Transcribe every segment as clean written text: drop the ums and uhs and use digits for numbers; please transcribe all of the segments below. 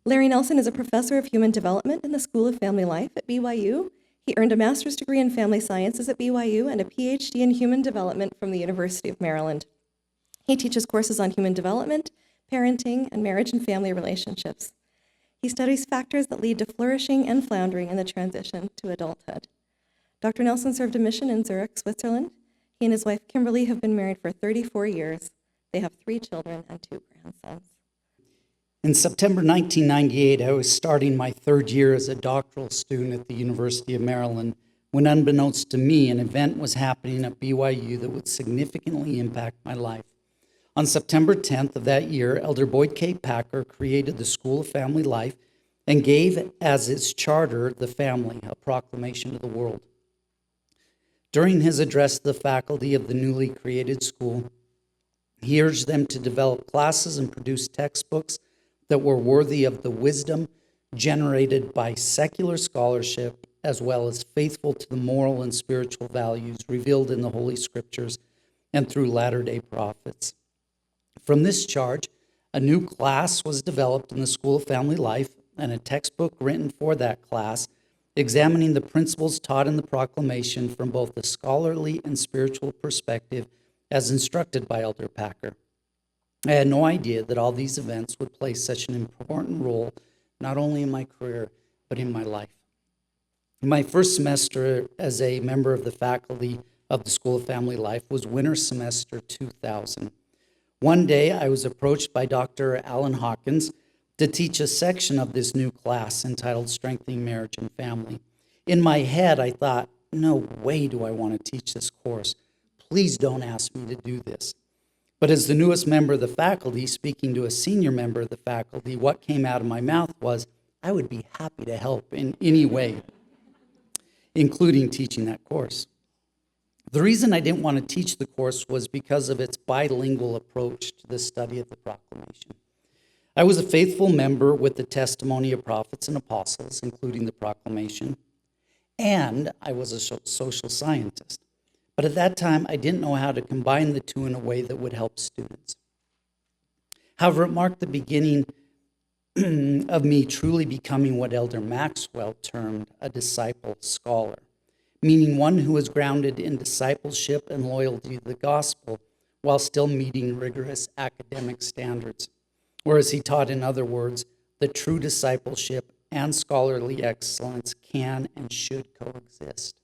Larry Nelson is a professor of human development in the School of Family Life at BYU. He earned a master's degree in family sciences at BYU and a PhD in human development from the University of Maryland. He teaches courses on human development, parenting, and marriage and family relationships. He studies factors that lead to flourishing and floundering in the transition to adulthood. Dr. Nelson served a mission in Zurich, Switzerland. He and his wife, Kimberly, have been married for 34 years. They have 3 children and 2 grandsons. In September 1998, I was starting my 3rd year as a doctoral student at the University of Maryland when, unbeknownst to me, an event was happening at BYU that would significantly impact my life. On September 10th of that year, Elder Boyd K. Packer created the School of Family Life and gave as its charter the family, a proclamation to the world. During his address to the faculty of the newly created school, he urged them to develop classes and produce textbooks that were worthy of the wisdom generated by secular scholarship, as well as faithful to the moral and spiritual values revealed in the Holy Scriptures and through latter-day prophets. From this charge, a new class was developed in the School of Family Life and a textbook written for that class, examining the principles taught in the proclamation from both a scholarly and spiritual perspective as instructed by Elder Packer. I had no idea that all these events would play such an important role, not only in my career, but in my life. In my first semester as a member of the faculty of the School of Family Life was winter semester 2000. One day, I was approached by Dr. Alan Hawkins to teach a section of this new class entitled Strengthening Marriage and Family. In my head, I thought, no way do I want to teach this course. Please don't ask me to do this. But as the newest member of the faculty, speaking to a senior member of the faculty, what came out of my mouth was, I would be happy to help in any way, including teaching that course. The reason I didn't want to teach the course was because of its bilingual approach to the study of the proclamation. I was a faithful member with the testimony of prophets and apostles, including the proclamation, and I was a social scientist. But at that time, I didn't know how to combine the two in a way that would help students. However, it marked the beginning of me truly becoming what Elder Maxwell termed a disciple scholar, meaning one who is grounded in discipleship and loyalty to the gospel while still meeting rigorous academic standards. Or as he taught, in other words, that true discipleship and scholarly excellence can and should coexist.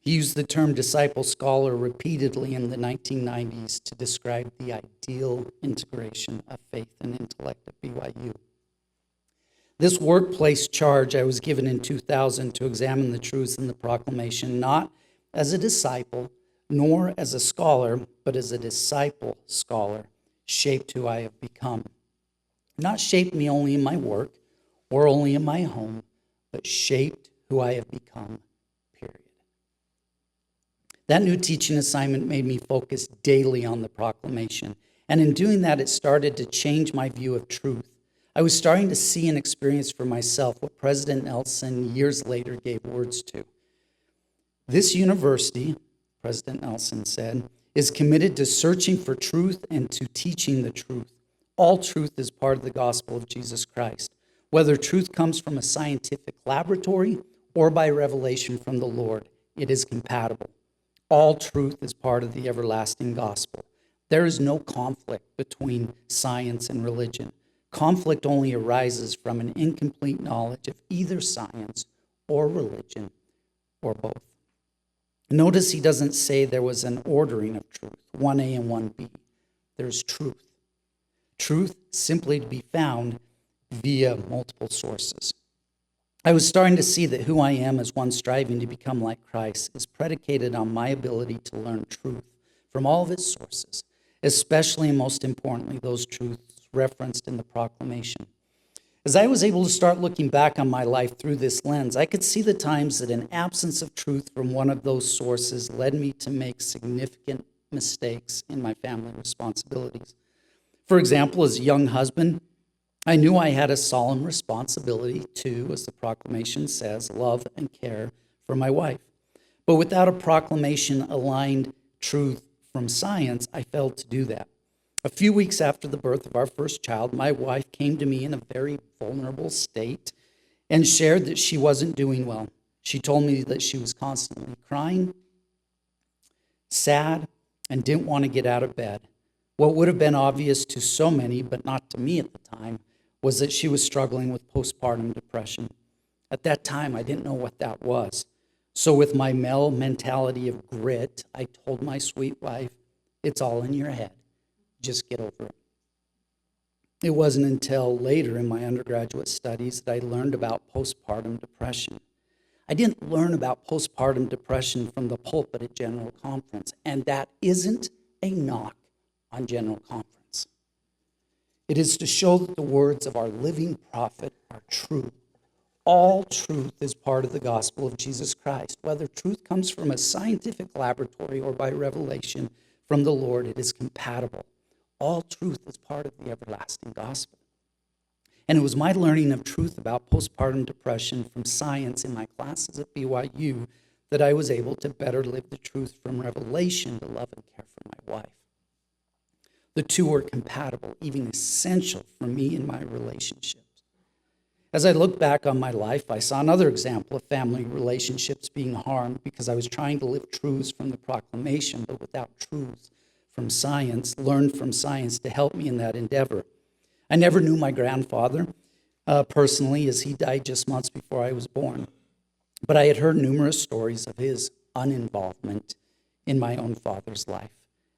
He used the term disciple scholar repeatedly in the 1990s to describe the ideal integration of faith and intellect at BYU. This workplace charge I was given in 2000 to examine the truths in the proclamation, not as a disciple, nor as a scholar, but as a disciple scholar, shaped who I have become. Not shaped me only in my work or only in my home, but shaped who I have become, period. That new teaching assignment made me focus daily on the proclamation, and in doing that, it started to change my view of truth. I was starting to see and experience for myself what President Nelson years later gave words to. This university, President Nelson said, is committed to searching for truth and to teaching the truth. All truth is part of the gospel of Jesus Christ, whether truth comes from a scientific laboratory or by revelation from the Lord. It is compatible. All truth is part of the everlasting gospel. There is no conflict between science and religion. Conflict only arises from an incomplete knowledge of either science or religion or both. Notice he doesn't say there was an ordering of truth, 1A and 1B. There's truth. Truth simply to be found via multiple sources. I was starting to see that who I am as one striving to become like Christ is predicated on my ability to learn truth from all of its sources, especially and most importantly, those truths referenced in the proclamation. As I was able to start looking back on my life through this lens, I could see the times that an absence of truth from one of those sources led me to make significant mistakes in my family responsibilities. For example, as a young husband, I knew I had a solemn responsibility to, as the proclamation says, love and care for my wife. But without a proclamation-aligned truth from science, I failed to do that. A few weeks after the birth of our first child, my wife came to me in a very vulnerable state and shared that she wasn't doing well. She told me that she was constantly crying, sad, and didn't want to get out of bed. What would have been obvious to so many, but not to me at the time, was that she was struggling with postpartum depression. At that time, I didn't know what that was. So with my Mel mentality of grit, I told my sweet wife, it's all in your head. Just get over it. It wasn't until later in my undergraduate studies that I learned about postpartum depression. I didn't learn about postpartum depression from the pulpit at General Conference, and that isn't a knock on General Conference. It is to show that the words of our living prophet are true. All truth is part of the gospel of Jesus Christ. Whether truth comes from a scientific laboratory or by revelation from the Lord, it is compatible. All truth is part of the everlasting gospel. And it was my learning of truth about postpartum depression from science in my classes at BYU that I was able to better live the truth from revelation to love and care for my wife. The two are compatible, even essential for me in my relationships. As I look back on my life, I saw another example of family relationships being harmed because I was trying to live truths from the proclamation, but without truths from science, learned from science to help me in that endeavor. I never knew my grandfather personally, as he died just months before I was born. But I had heard numerous stories of his uninvolvement in my own father's life.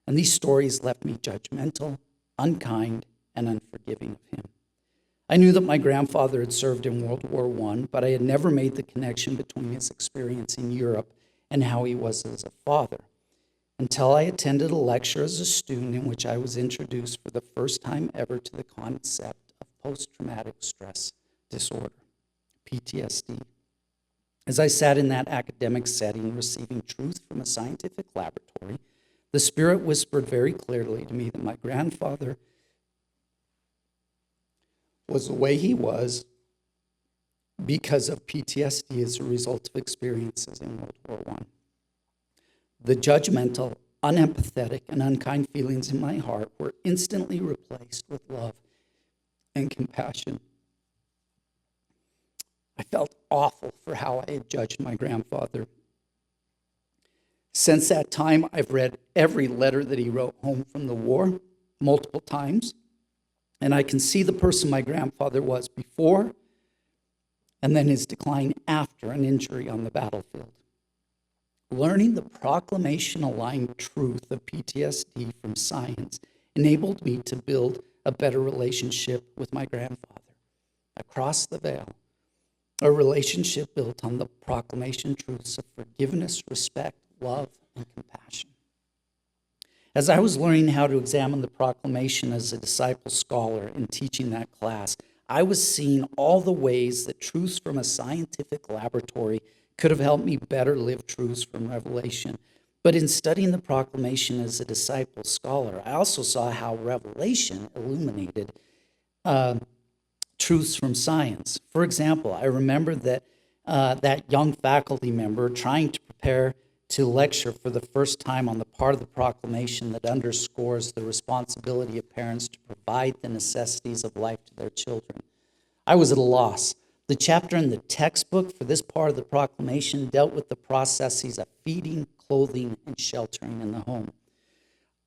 And these stories left me judgmental, unkind, and unforgiving of him. I knew that my grandfather had served in World War I, but I had never made the connection between his experience in Europe and how he was as a father, until I attended a lecture as a student in which I was introduced for the first time ever to the concept of post-traumatic stress disorder, PTSD. As I sat in that academic setting receiving truth from a scientific laboratory, the Spirit whispered very clearly to me that my grandfather was the way he was because of PTSD as a result of experiences in World War I. The judgmental, unempathetic, and unkind feelings in my heart were instantly replaced with love and compassion. I felt awful for how I had judged my grandfather. Since that time, I've read every letter that he wrote home from the war multiple times, and I can see the person my grandfather was before and then his decline after an injury on the battlefield. Learning the proclamation-aligned truth of PTSD from science enabled me to build a better relationship with my grandfather. Across the veil, a relationship built on the proclamation truths of forgiveness, respect, love, and compassion. As I was learning how to examine the proclamation as a disciple scholar in teaching that class, I was seeing all the ways that truths from a scientific laboratory could have helped me better live truths from Revelation. But in studying the proclamation as a disciple scholar, I also saw how Revelation illuminated truths from science. For example, I remember that that young faculty member trying to prepare to lecture for the first time on the part of the proclamation that underscores the responsibility of parents to provide the necessities of life to their children. I was at a loss. The chapter in the textbook for this part of the proclamation dealt with the processes of feeding, clothing, and sheltering in the home.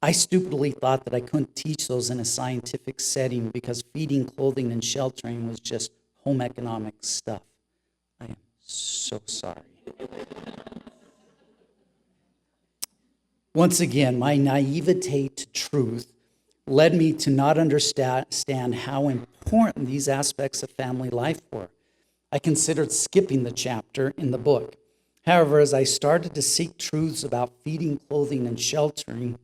I stupidly thought that I couldn't teach those in a scientific setting because feeding, clothing, and sheltering was just home economic stuff. I am so sorry. Once again, my naivete to truth led me to not understand how important these aspects of family life were. I considered skipping the chapter in the book. However, as I started to seek truths about feeding, clothing, and sheltering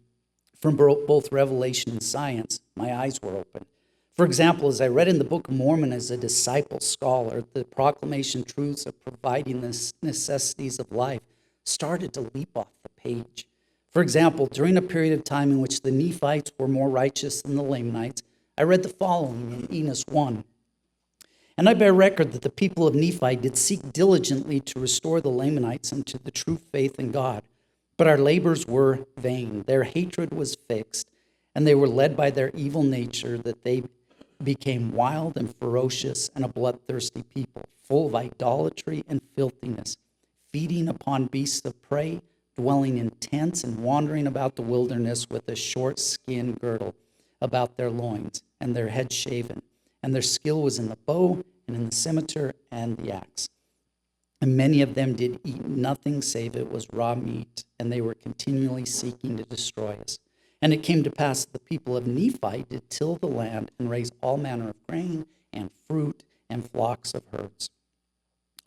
from both Revelation and science, my eyes were open. For example, as I read in the Book of Mormon as a disciple scholar, the proclamation truths of providing the necessities of life started to leap off the page. For example, during a period of time in which the Nephites were more righteous than the Lamanites, I read the following in Enos 1. And I bear record that the people of Nephi did seek diligently to restore the Lamanites unto the true faith in God. But our labors were vain. Their hatred was fixed, and they were led by their evil nature that they became wild and ferocious and a bloodthirsty people, full of idolatry and filthiness, feeding upon beasts of prey, dwelling in tents and wandering about the wilderness with a short skin girdle about their loins and their heads shaven. And their skill was in the bow and in the scimitar and the axe. And many of them did eat nothing save it was raw meat, and they were continually seeking to destroy us. And it came to pass that the people of Nephi did till the land and raise all manner of grain and fruit and flocks of herds.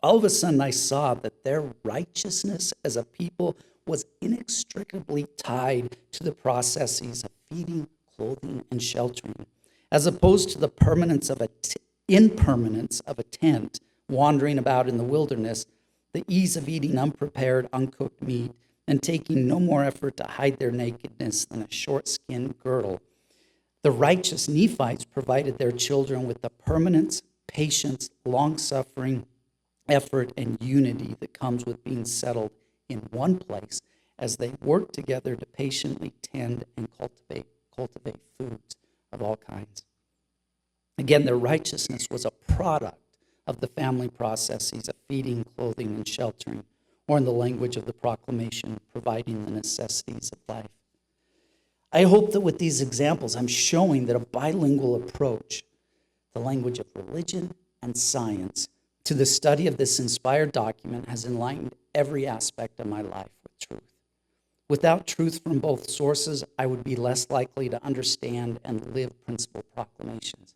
All of a sudden I saw that their righteousness as a people was inextricably tied to the processes of feeding, clothing, and sheltering, as opposed to the impermanence of a tent wandering about in the wilderness, the ease of eating unprepared, uncooked meat, and taking no more effort to hide their nakedness than a short-skinned girdle. The righteous Nephites provided their children with the permanence, patience, long-suffering, effort, and unity that comes with being settled in one place as they work together to patiently tend and cultivate foods of all kinds. Again, their righteousness was a product of the family processes of feeding, clothing, and sheltering, or in the language of the Proclamation, providing the necessities of life. I hope that with these examples, I'm showing that a bilingual approach, the language of religion and science, to the study of this inspired document has enlightened every aspect of my life with truth. Without truth from both sources, I would be less likely to understand and live principal proclamations.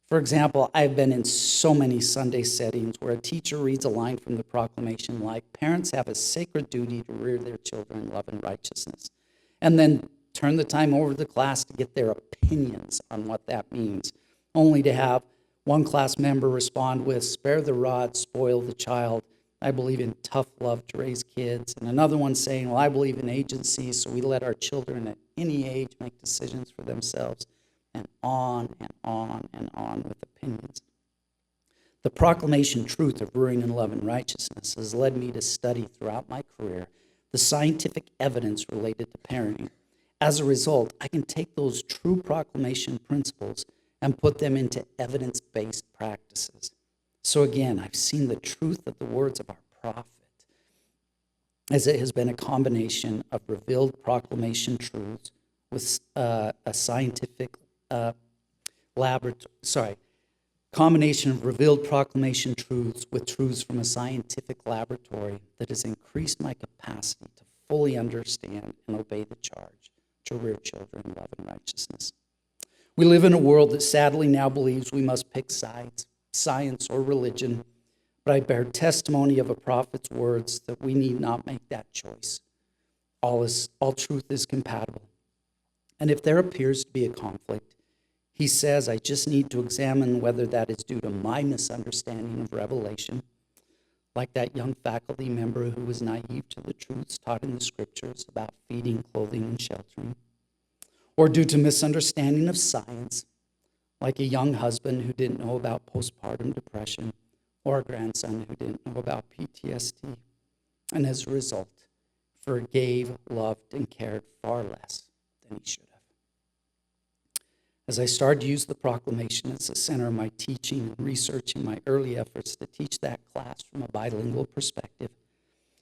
For example, I've been in so many Sunday settings where a teacher reads a line from the proclamation like, "Parents have a sacred duty to rear their children in love and righteousness," and then turn the time over to the class to get their opinions on what that means, only to have one class member respond with, "Spare the rod, spoil the child. I believe in tough love to raise kids." And another one saying, "Well, I believe in agency, so we let our children at any age make decisions for themselves," and on and on and on with opinions. The proclamation truth of rearing in love and righteousness has led me to study throughout my career the scientific evidence related to parenting. As a result, I can take those true proclamation principles and put them into evidence-based practices. So again, I've seen the truth of the words of our prophet, as it has been a combination of revealed proclamation truths with combination of revealed proclamation truths with truths from a scientific laboratory that has increased my capacity to fully understand and obey the charge to rear children in love and righteousness. We live in a world that sadly now believes we must pick sides, science or religion, but I bear testimony of a prophet's words that we need not make that choice. All truth is compatible. And if there appears to be a conflict, he says, I just need to examine whether that is due to my misunderstanding of Revelation, like that young faculty member who was naive to the truths taught in the scriptures about feeding, clothing, and sheltering, or due to misunderstanding of science, like a young husband who didn't know about postpartum depression, or a grandson who didn't know about PTSD, and as a result, forgave, loved, and cared far less than he should have. As I started to use the proclamation as the center of my teaching and research in my early efforts to teach that class from a bilingual perspective,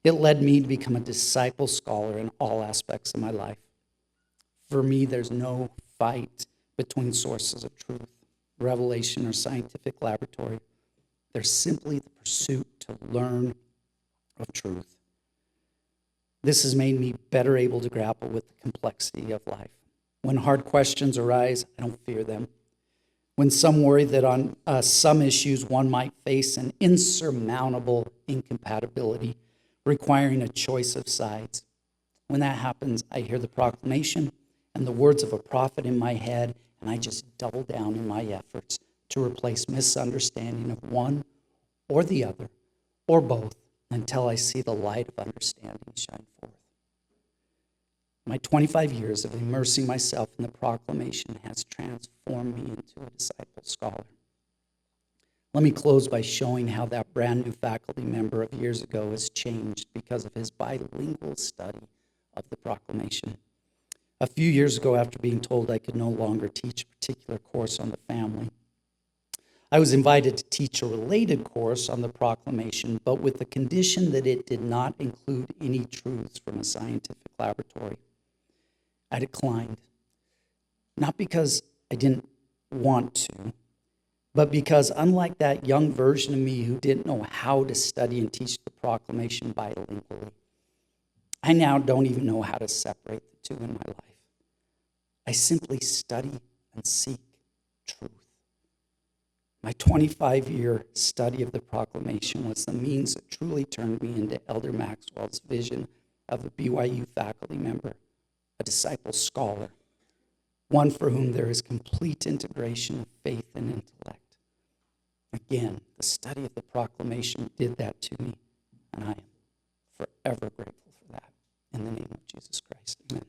it led me to become a disciple scholar in all aspects of my life. For me, there's no fight between sources of truth, revelation, or scientific laboratory. There's simply the pursuit to learn of truth. This has made me better able to grapple with the complexity of life. When hard questions arise, I don't fear them. When some worry that on some issues one might face an insurmountable incompatibility requiring a choice of sides, when that happens, I hear the proclamation and the words of a prophet in my head, and I just double down in my efforts to replace misunderstanding of one or the other, or both, until I see the light of understanding shine forth. My 25 years of immersing myself in the proclamation has transformed me into a disciple scholar. Let me close by showing how that brand new faculty member of years ago has changed because of his bilingual study of the proclamation. a few years ago after being told I could no longer teach a particular course on the family. I was invited to teach a related course on the Proclamation, but with the condition that it did not include any truths from a scientific laboratory. I declined, not because I didn't want to, but because unlike that young version of me who didn't know how to study and teach the Proclamation bilingually, I now don't even know how to separate the two in my life. I simply study and seek truth. My 25-year study of the Proclamation was the means that truly turned me into Elder Maxwell's vision of a BYU faculty member, a disciple scholar, one for whom there is complete integration of faith and intellect. Again, the study of the Proclamation did that to me, and I am forever grateful for that. In the name of Jesus Christ, amen.